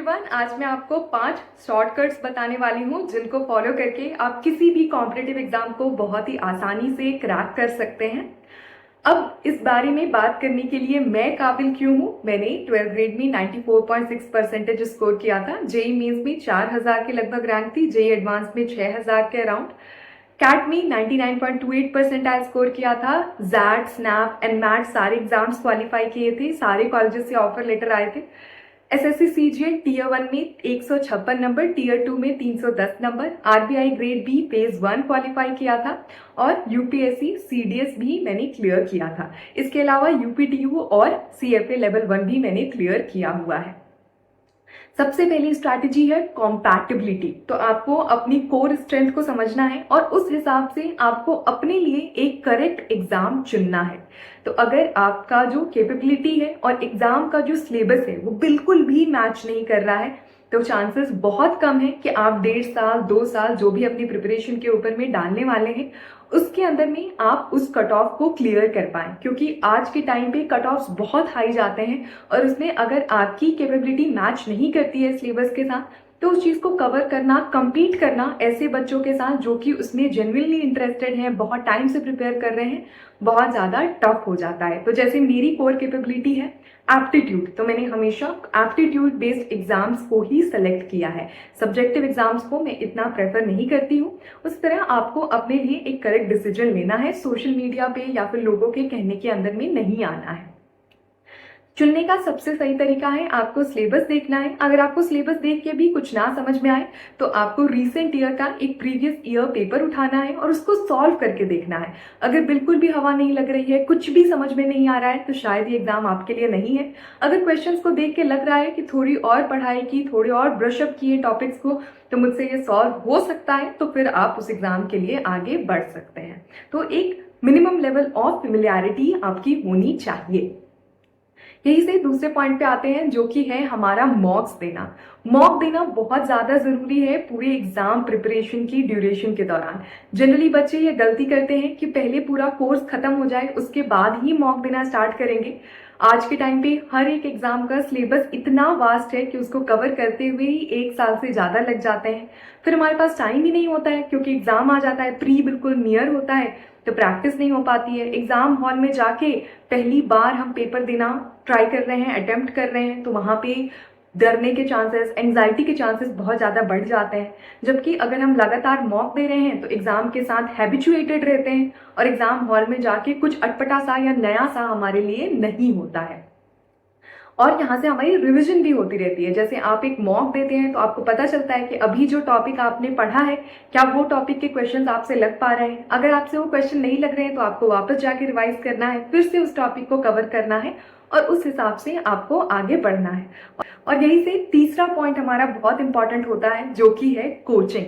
Everyone, आज मैं आपको 5 शॉर्टकट्स बताने वाली हूँ जिनको फॉलो करके आप किसी भी कॉम्पिटिटिव एग्जाम को बहुत ही आसानी से क्रैक कर सकते हैं। अब इस बारे में बात करने के लिए मैं काबिल क्यों हूँ। मैंने 12th ग्रेड में 94.6 परसेंटेज स्कोर किया था। जेई मेंस में 4000 के लगभग रैंक थी, जेई एडवांस में 6000 के अराउंड। कैट में 99.28 परसेंटाइल स्कोर किया था। जैट, स्नैप एंड मैट सारे एग्जाम्स क्वालिफाई किए थे, सारे कॉलेजेस से ऑफर लेटर आए थे। एसएससी सीजीएल टीयर 1 में 156 नंबर, टीयर 2 में 310 number, RBI grade B phase 1 qualify किया था और यूपीएससी सीडीएस भी मैंने क्लियर किया था। इसके अलावा यूपीटीयू और सीएफए लेवल 1 भी मैंने क्लियर किया हुआ है। सबसे पहली स्ट्रैटेजी है कॉम्पैटिबिलिटी। तो आपको अपनी कोर स्ट्रेंथ को समझना है और उस हिसाब से आपको अपने लिए एक करेक्ट एग्जाम चुनना है। तो अगर आपका जो कैपेबिलिटी है और एग्जाम का जो सिलेबस है वो बिल्कुल भी मैच नहीं कर रहा है, तो चांसेस बहुत कम है कि आप 1.5 साल 2 साल जो भी अपनी प्रिपरेशन के ऊपर में डालने वाले हैं उसके अंदर में आप उस कट ऑफ को क्लियर कर पाएं। क्योंकि आज के टाइम पे कट ऑफ्स बहुत हाई जाते हैं और उसमें अगर आपकी कैपेबिलिटी मैच नहीं करती है सिलेबस के साथ, तो उस चीज़ को कवर करना, कंप्लीट करना ऐसे बच्चों के साथ जो कि उसमें जेन्युइनली इंटरेस्टेड हैं, बहुत टाइम से प्रिपेयर कर रहे हैं, बहुत ज़्यादा टफ हो जाता है। तो जैसे मेरी कोर कैपेबिलिटी है एप्टीट्यूड, तो मैंने हमेशा एप्टीट्यूड बेस्ड एग्जाम्स को ही सेलेक्ट किया है। सब्जेक्टिव एग्जाम्स को मैं इतना प्रेफर नहीं करती हूँ। उस तरह आपको अपने लिए एक करेक्ट डिसीजन लेना है, सोशल मीडिया पे या फिर लोगों के कहने के अंदर में नहीं आना है। चुनने का सबसे सही तरीका है आपको सिलेबस देखना है। अगर आपको सिलेबस देख के भी कुछ ना समझ में आए तो आपको रीसेंट ईयर का एक प्रीवियस ईयर पेपर उठाना है और उसको सॉल्व करके देखना है। अगर बिल्कुल भी हवा नहीं लग रही है, कुछ भी समझ में नहीं आ रहा है, तो शायद ये एग्जाम आपके लिए नहीं है। अगर क्वेश्चंस को देख के लग रहा है कि थोड़ी और पढ़ाई की, थोड़ी और ब्रशअप किए टॉपिक्स को, तो मुझसे ये सॉल्व हो सकता है, तो फिर आप उस एग्जाम के लिए आगे बढ़ सकते हैं। तो एक मिनिमम लेवल ऑफ फेमिलियरिटी आपकी होनी चाहिए। यही से दूसरे पॉइंट पे आते हैं जो कि है हमारा मॉक्स देना। मॉक देना बहुत ज़्यादा ज़रूरी है पूरे एग्जाम प्रिपरेशन की ड्यूरेशन के दौरान। जनरली बच्चे ये गलती करते हैं कि पहले पूरा कोर्स खत्म हो जाए उसके बाद ही मॉक देना स्टार्ट करेंगे। आज के टाइम पे हर एक एग्जाम का सिलेबस इतना वास्ट है कि उसको कवर करते हुए ही 1 साल से ज़्यादा लग जाते हैं। फिर हमारे पास टाइम ही नहीं होता है क्योंकि एग्जाम आ जाता है, प्री बिल्कुल नियर होता है, तो प्रैक्टिस नहीं हो पाती है। एग्जाम हॉल में जाके पहली बार हम पेपर देना ट्राई कर रहे हैं, अटेम्प्ट कर रहे हैं, तो वहाँ पे डरने के चांसेस, एंजाइटी के चांसेस बहुत ज़्यादा बढ़ जाते हैं। जबकि अगर हम लगातार मॉक दे रहे हैं तो एग्जाम के साथ हैबिचुएटेड रहते हैं और एग्जाम हॉल में जाके कुछ अटपटा सा या नया सा हमारे लिए नहीं होता है। और यहाँ से हमारी रिवीजन भी होती रहती है। जैसे आप एक मॉक देते हैं तो आपको पता चलता है कि अभी जो टॉपिक आपने पढ़ा है, क्या वो टॉपिक के क्वेश्चंस आपसे लग पा रहे हैं। अगर आपसे वो क्वेश्चन नहीं लग रहे हैं तो आपको वापस जाके रिवाइज करना है, फिर से उस टॉपिक को कवर करना है और उस हिसाब से आपको आगे बढ़ना है। और यही से तीसरा पॉइंट हमारा बहुत इंपॉर्टेंट होता है जो कि है कोचिंग।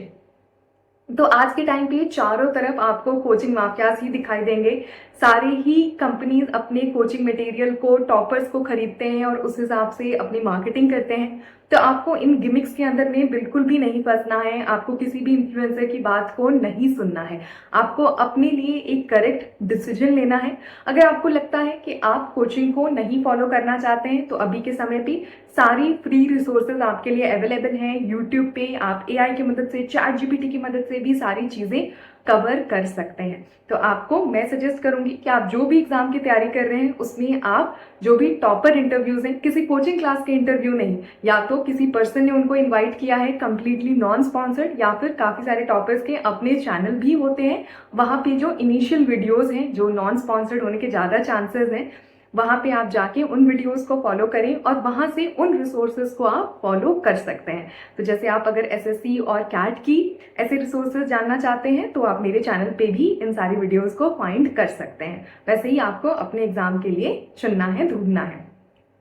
तो आज के टाइम पे चारों तरफ आपको कोचिंग माफियाज ही दिखाई देंगे। सारे ही कंपनीज अपने कोचिंग मटेरियल को, टॉपर्स को खरीदते हैं और उस हिसाब से अपनी मार्केटिंग करते हैं। तो आपको इन गिमिक्स के अंदर में बिल्कुल भी नहीं फंसना है। आपको किसी भी इन्फ्लुएंसर की बात को नहीं सुनना है। आपको अपने लिए एक करेक्ट डिसीजन लेना है। अगर आपको लगता है कि आप कोचिंग को नहीं फॉलो करना चाहते हैं तो अभी के समय पे सारी फ्री रिसोर्सेज आपके लिए अवेलेबल हैं। यूट्यूब पे आप एआई की मदद से, चैट जीपीटी की मदद से भी सारी चीजें कवर कर सकते हैं। तो आपको मैं सजेस्ट करूंगी कि आप जो भी एग्जाम की तैयारी कर रहे हैं उसमें आप जो भी टॉपर इंटरव्यूज हैं, किसी कोचिंग क्लास के इंटरव्यू नहीं, या तो किसी पर्सन ने उनको इनवाइट किया है कंप्लीटली नॉन स्पॉन्सर्ड, या फिर काफी सारे टॉपर्स के अपने चैनल भी होते हैं। वहां पे जो इनिशियल वीडियोज हैं जो नॉन स्पॉन्सर्ड होने के ज्यादा चांसेस हैं, वहां पे आप जाके उन वीडियोस को फॉलो करें और वहां से उन रिसोर्सेज को आप फॉलो कर सकते हैं। तो जैसे आप अगर एसएससी और कैट की ऐसे रिसोर्सेज जानना चाहते हैं तो आप मेरे चैनल पे भी इन सारी वीडियोस को फाइंड कर सकते हैं। वैसे ही आपको अपने एग्जाम के लिए चुनना है, ढूंढना है।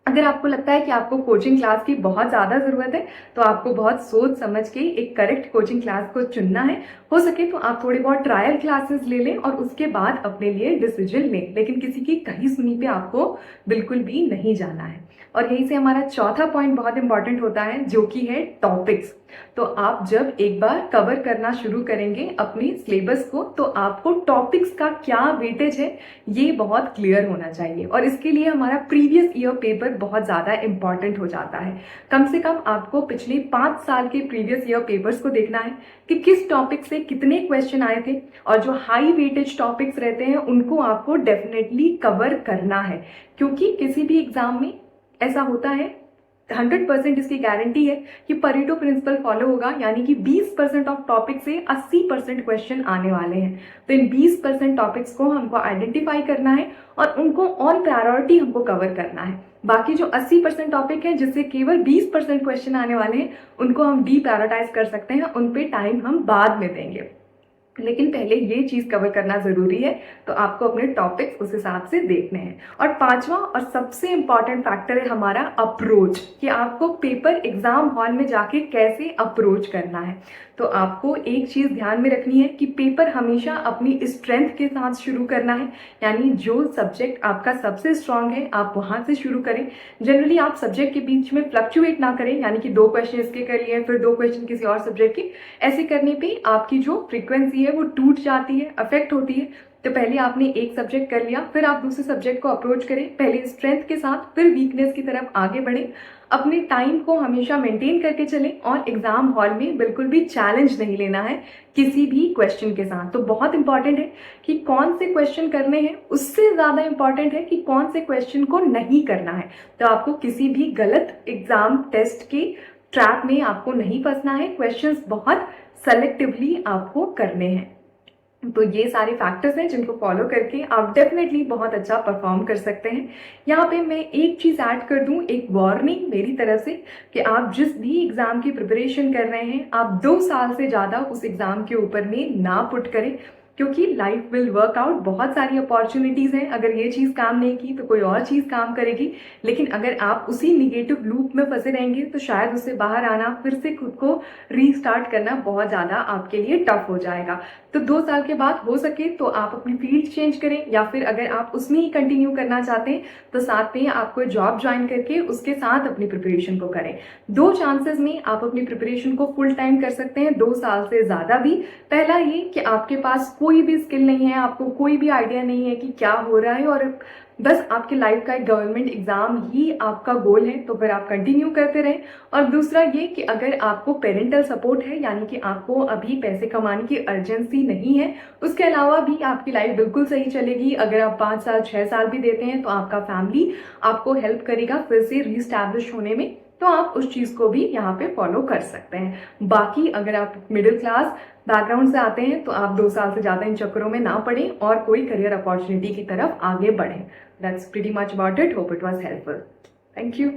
अगर आपको लगता है कि आपको कोचिंग क्लास की बहुत ज़्यादा ज़रूरत है तो आपको बहुत सोच समझ के एक करेक्ट कोचिंग क्लास को चुनना है। हो सके तो आप थोड़ी बहुत ट्रायल क्लासेस ले लें और उसके बाद अपने लिए डिसीजन लें, लेकिन किसी की कही सुनी पे आपको बिल्कुल भी नहीं जाना है। और यहीं से हमारा चौथा पॉइंट बहुत इंपॉर्टेंट होता है जो कि है टॉपिक्स। तो आप जब एक बार कवर करना शुरू करेंगे अपने सिलेबस को तो आपको टॉपिक्स का क्या वेटेज है ये बहुत क्लियर होना चाहिए। और इसके लिए हमारा प्रीवियस ईयर पेपर बहुत ज़्यादा इंपॉर्टेंट हो जाता है। कम से कम आपको पिछले 5 साल के प्रीवियस ईयर पेपर्स को देखना है कि किस टॉपिक से कितने क्वेश्चन आए थे, और जो हाई वेटेज टॉपिक्स रहते हैं उनको आपको डेफिनेटली कवर करना है, क्योंकि किसी भी एग्जाम में ऐसा होता है, 100% इसकी गारंटी है कि परेटो प्रिंसिपल फॉलो होगा, यानी कि 20% ऑफ टॉपिक से 80% क्वेश्चन आने वाले हैं। तो इन 20% टॉपिक्स को हमको आइडेंटिफाई करना है और उनको ऑन प्रायोरिटी हमको कवर करना है। बाकी जो 80% टॉपिक है जिससे केवल 20% क्वेश्चन आने वाले हैं, उनको हम डी प्रायोरिटाइज कर सकते हैं, उन पे टाइम हम बाद में देंगे। लेकिन पहले ये चीज कवर करना जरूरी है, तो आपको अपने टॉपिक्स उस हिसाब से देखने हैं। और पांचवा और सबसे इंपॉर्टेंट फैक्टर है हमारा अप्रोच, कि आपको पेपर एग्जाम हॉल में जाके कैसे अप्रोच करना है। तो आपको एक चीज ध्यान में रखनी है कि पेपर हमेशा अपनी स्ट्रेंथ के साथ शुरू करना है, यानी जो सब्जेक्ट आपका सबसे स्ट्रांग है आप वहां से शुरू करें। जनरली आप सब्जेक्ट के बीच में फ्लक्चुएट ना करें, यानी कि 2 क्वेश्चन इसके कर लिए फिर 2 क्वेश्चन किसी और सब्जेक्ट के। ऐसे करने पे आपकी जो फ्रीक्वेंसी है वो टूट जाती है, अफेक्ट होती है। तो पहले आपने एक सब्जेक्ट कर लिया, फिर आप दूसरे सब्जेक्ट को अप्रोच करें, पहले स्ट्रेंथ के साथ फिर वीकनेस की तरफ आगे बढ़ें। अपने टाइम को हमेशा मेंटेन करके चलें और एग्जाम हॉल में बिल्कुल भी चैलेंज नहीं लेना है किसी भी क्वेश्चन के साथ। तो बहुत इंपॉर्टेंट है कि कौन से क्वेश्चन करने हैं, उससे ज्यादा इंपॉर्टेंट है कि कौन से क्वेश्चन को नहीं करना है। तो आपको किसी भी गलत एग्जाम टेस्ट के ट्रैप में आपको नहीं फंसना है। क्वेश्चंस बहुत सेलेक्टिवली आपको करने हैं। तो ये सारे फैक्टर्स हैं जिनको फॉलो करके आप डेफिनेटली बहुत अच्छा परफॉर्म कर सकते हैं। यहाँ पे मैं एक चीज ऐड कर दूं, एक वार्निंग मेरी तरफ से, कि आप जिस भी एग्जाम की प्रिपरेशन कर रहे हैं आप 2 साल से ज्यादा उस एग्जाम के ऊपर में ना पुट करें, क्योंकि लाइफ विल वर्क आउट। बहुत सारी अपॉर्चुनिटीज हैं, अगर ये चीज काम नहीं की तो कोई और चीज काम करेगी। लेकिन अगर आप उसी निगेटिव लूप में फंसे रहेंगे तो शायद उससे बाहर आना, फिर से खुद को रीस्टार्ट करना बहुत ज्यादा आपके लिए टफ हो जाएगा। तो 2 साल के बाद हो सके तो आप अपनी फील्ड चेंज करें, या फिर अगर आप उसमें ही कंटिन्यू करना चाहते हैं तो साथ में आपको जॉब ज्वाइन करके उसके साथ अपनी प्रिपरेशन को करें। 2 चांसेस में आप अपनी प्रिपरेशन को फुल टाइम कर सकते हैं, 2 साल से ज्यादा भी। पहला ये कि आपके पास कोई भी स्किल नहीं है, आपको कोई भी आइडिया नहीं है कि क्या हो रहा है, और बस आपके लाइफ का एक गवर्नमेंट एग्जाम ही आपका गोल है, तो फिर आप कंटिन्यू करते रहें। और दूसरा ये कि अगर आपको पेरेंटल सपोर्ट है, यानी कि आपको अभी पैसे कमाने की अर्जेंसी नहीं है, उसके अलावा भी आपकी लाइफ बिल्कुल सही चलेगी। अगर आप 5 साल 6 साल भी देते हैं तो आपका फैमिली आपको हेल्प करेगा फिर से रीस्टैब्लिश होने में, तो आप उस चीज को भी यहाँ पे फॉलो कर सकते हैं। बाकी अगर आप मिडिल क्लास बैकग्राउंड से आते हैं तो आप 2 साल से ज्यादा इन चक्करों में ना पड़े और कोई करियर अपॉर्चुनिटी की तरफ आगे बढ़ें। That's pretty much about it. Hope it was helpful. Thank you.